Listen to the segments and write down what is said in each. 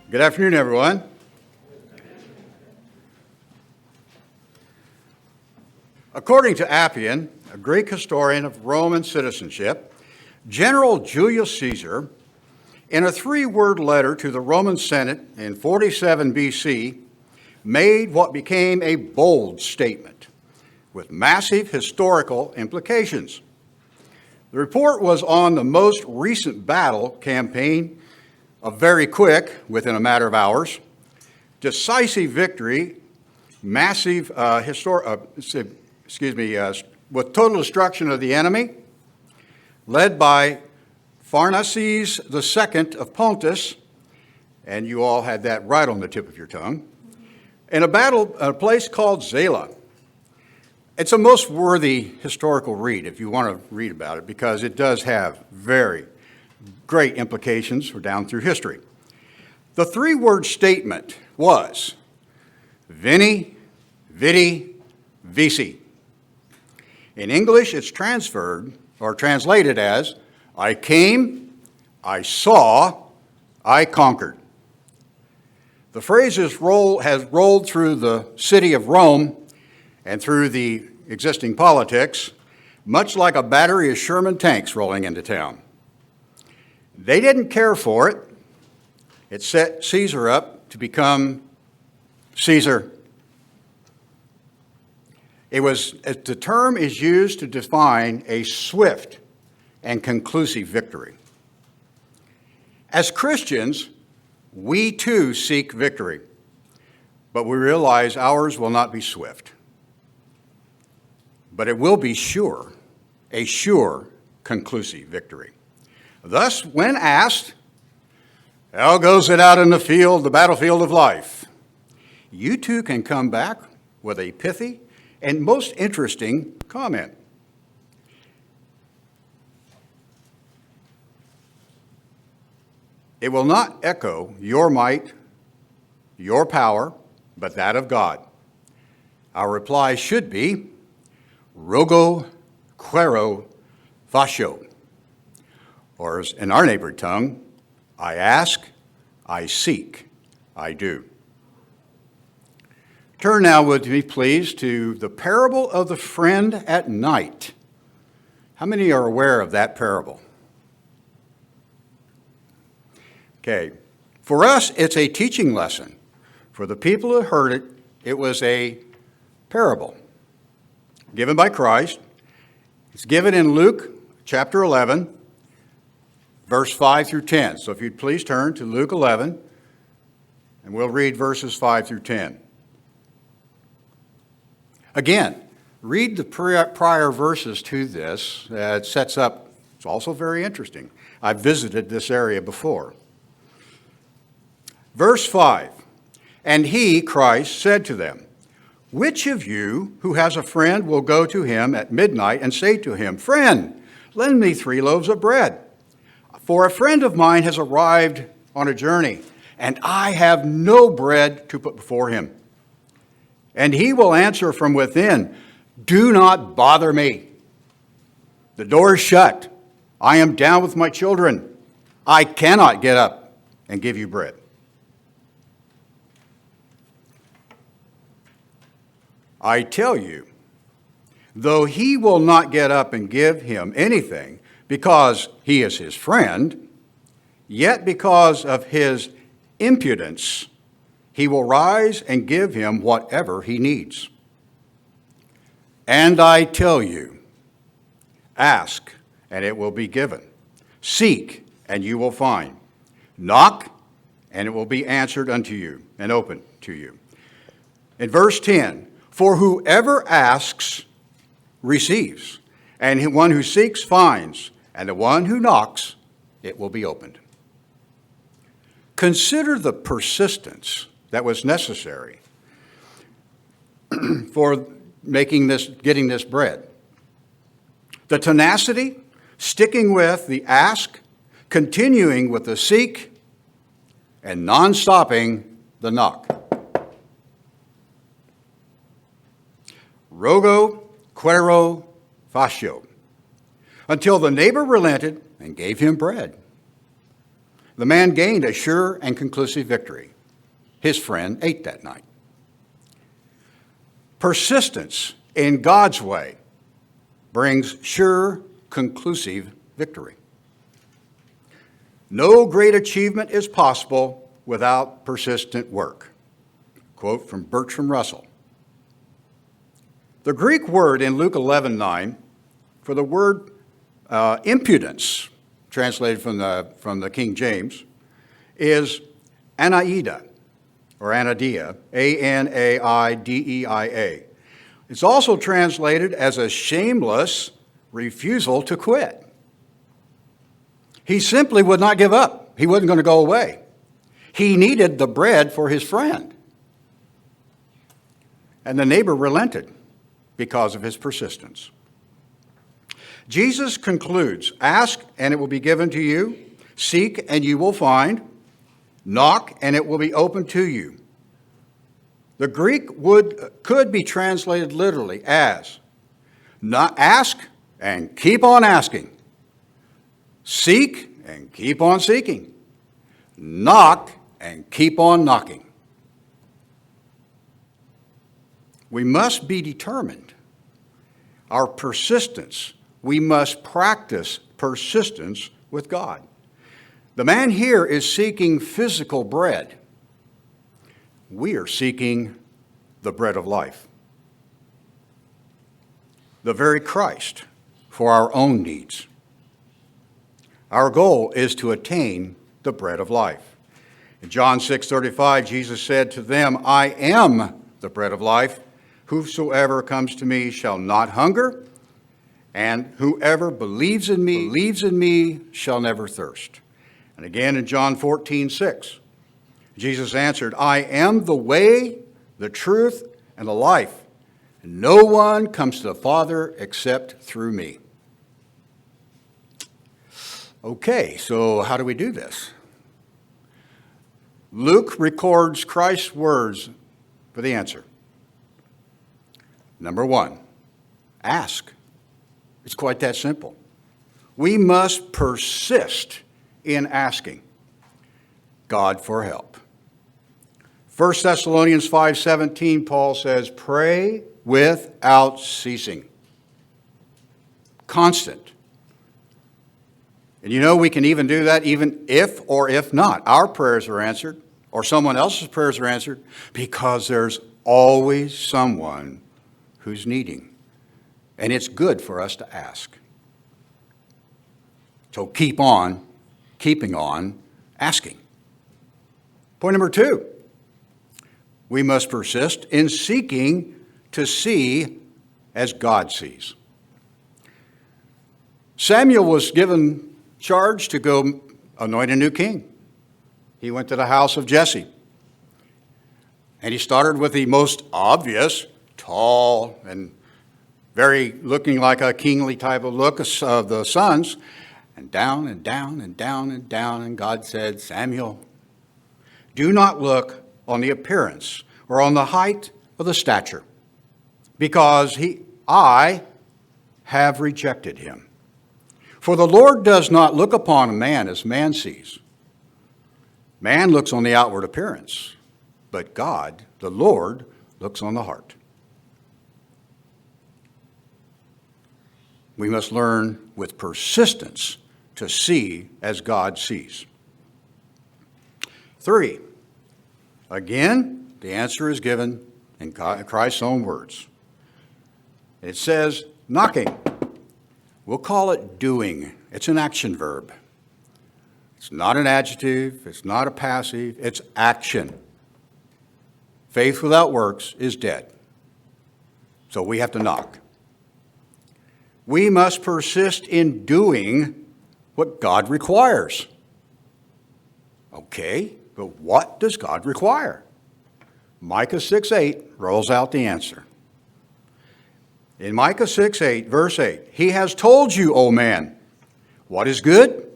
Good afternoon, everyone. According to Appian, a Greek historian of Roman citizenship, General Julius Caesar, in a three-word letter to the Roman Senate in 47 BC, made what became a bold statement with massive historical implications. The report was on the most recent battle campaign, a very quick, within a matter of hours, decisive victory, massive, with total destruction of the enemy, led by Pharnaces II of Pontus, and you all had that right on the tip of your tongue, in a place called Zela. It's a most worthy historical read if you want to read about it, because it does have very great implications for down through history. The three-word statement was Veni, Vidi, Vici. In English, it's transferred or translated as I came, I saw, I conquered. The phrase has rolled through the city of Rome and through the existing politics, much like a battery of Sherman tanks rolling into town. They didn't care for it. It set Caesar up to become Caesar. The term is used to define a swift and conclusive victory. As Christians, we too seek victory, but we realize ours will not be swift. But it will be sure, a sure, conclusive victory. Thus, when asked, how goes it out in the field, the battlefield of life? You too can come back with a pithy and most interesting comment. It will not echo your might, your power, but that of God. Our reply should be, rogo quero fascio. Or as in our neighbor tongue, I ask, I seek, I do. Turn now, would you be pleased, to the parable of the friend at night. How many are aware of that parable? Okay. For us, it's a teaching lesson. For the people who heard it, it was a parable given by Christ. It's given in Luke chapter 11, verse 5 through 10. So if you'd please turn to Luke 11, and we'll read verses 5 through 10. Again, read the prior verses to this. It sets up, it's also very interesting. I've visited this area before. Verse 5, and he, Christ, said to them, which of you who has a friend will go to him at midnight and say to him, friend, lend me 3 loaves of bread? For a friend of mine has arrived on a journey, and I have no bread to put before him. And he will answer from within, do not bother me. The door is shut. I am down with my children. I cannot get up and give you bread. I tell you, though he will not get up and give him anything because he is his friend, yet because of his impudence, he will rise and give him whatever he needs. And I tell you, ask, and it will be given. Seek, and you will find. Knock, and it will be answered unto you and opened to you. In verse 10, for whoever asks receives, and one who seeks finds, and the one who knocks, it will be opened. Consider the persistence that was necessary for getting this bread. The tenacity, sticking with the ask, continuing with the seek, and non-stopping the knock. Rogo quero fascio, until the neighbor relented and gave him bread. the man gained a sure and conclusive victory. His friend ate that night. Persistence in God's way brings sure, conclusive victory. No great achievement is possible without persistent work. Quote from Bertram Russell. The Greek word in Luke 11:9 for the word impudence, translated from the King James, is anaida, or anadia, A-N-A-I-D-E-I-A. It's also translated as a shameless refusal to quit. He simply would not give up. He wasn't going to go away. He needed the bread for his friend. And the neighbor relented because of his persistence. Jesus concludes, "Ask and it will be given to you. Seek and you will find. Knock and it will be opened to you." The Greek could be translated literally as, "Not ask and keep on asking. Seek and keep on seeking. Knock and keep on knocking." We must be determined. Our persistence, we must practice persistence with God. The man here is seeking physical bread. We are seeking the bread of life, the very Christ for our own needs. Our goal is to attain the bread of life. In John 6:35, Jesus said to them, "I am the bread of life. Whosoever comes to me shall not hunger, and whoever believes in me shall never thirst." And again in John 14:6, Jesus answered, "I am the way, the truth, and the life. And no one comes to the Father except through me." Okay, so how do we do this? Luke records Christ's words for the answer. Number one, ask. It's quite that simple. We must persist in asking God for help. 1 Thessalonians 5:17, Paul says, "Pray without ceasing." Constant. And you know, we can even do that even if or if not our prayers are answered or someone else's prayers are answered, because there's always someone who's needing. And it's good for us to ask. So keep on keeping on asking. Point number two, we must persist in seeking to see as God sees. Samuel was given charge to go anoint a new king. He went to the house of Jesse. And he started with the most obvious, tall and very looking like a kingly type of look of the sons, and down and down and down and down. And God said, "Samuel, do not look on the appearance or on the height or the stature, because I have rejected him. For the Lord does not look upon a man as man sees. Man looks on the outward appearance, but God, the Lord, looks on the heart." We must learn with persistence to see as God sees. 3, again, the answer is given in Christ's own words. It says, knocking. We'll call it doing. It's an action verb. It's not an adjective. It's not a passive. It's action. Faith without works is dead. So we have to knock. We must persist in doing what God requires. Okay, but what does God require? Micah 6:8 rolls out the answer. In Micah 6:8, verse 8, "He has told you, O man, what is good,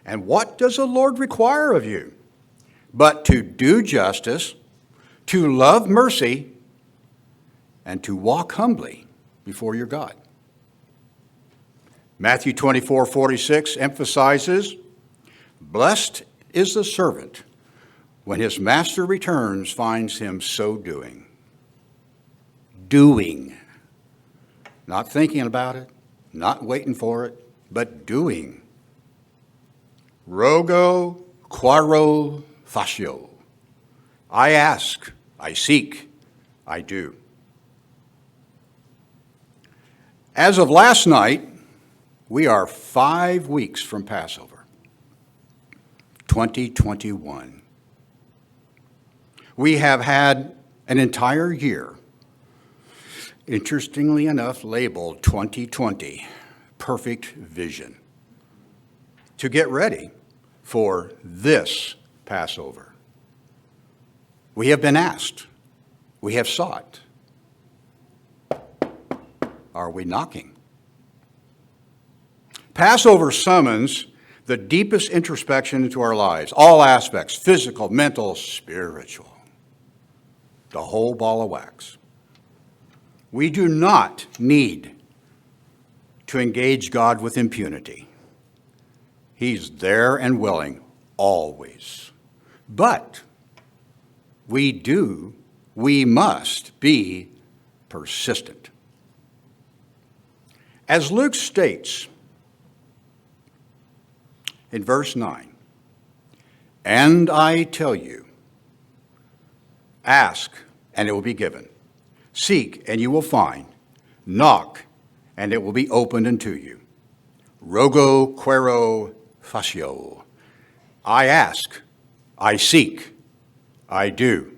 and what does the Lord require of you? But to do justice, to love mercy, and to walk humbly before your God." Matthew 24:46 emphasizes, "Blessed is the servant when his master returns finds him so doing. Doing. Not thinking about it, not waiting for it, but doing. Rogo quaro facio. I ask, I seek, I do. As of last night, we are 5 weeks from Passover, 2021. We have had an entire year, interestingly enough, labeled 2020, perfect vision, to get ready for this Passover. We have been asked, we have sought. Are we knocking? Passover summons the deepest introspection into our lives, all aspects, physical, mental, spiritual, the whole ball of wax. We do not need to engage God with impunity. He's there and willing always. But we must be persistent. As Luke states in verse 9, and I tell you, ask and it will be given. Seek and you will find. Knock and it will be opened unto you. Rogo quero facio. I ask, I seek, I do.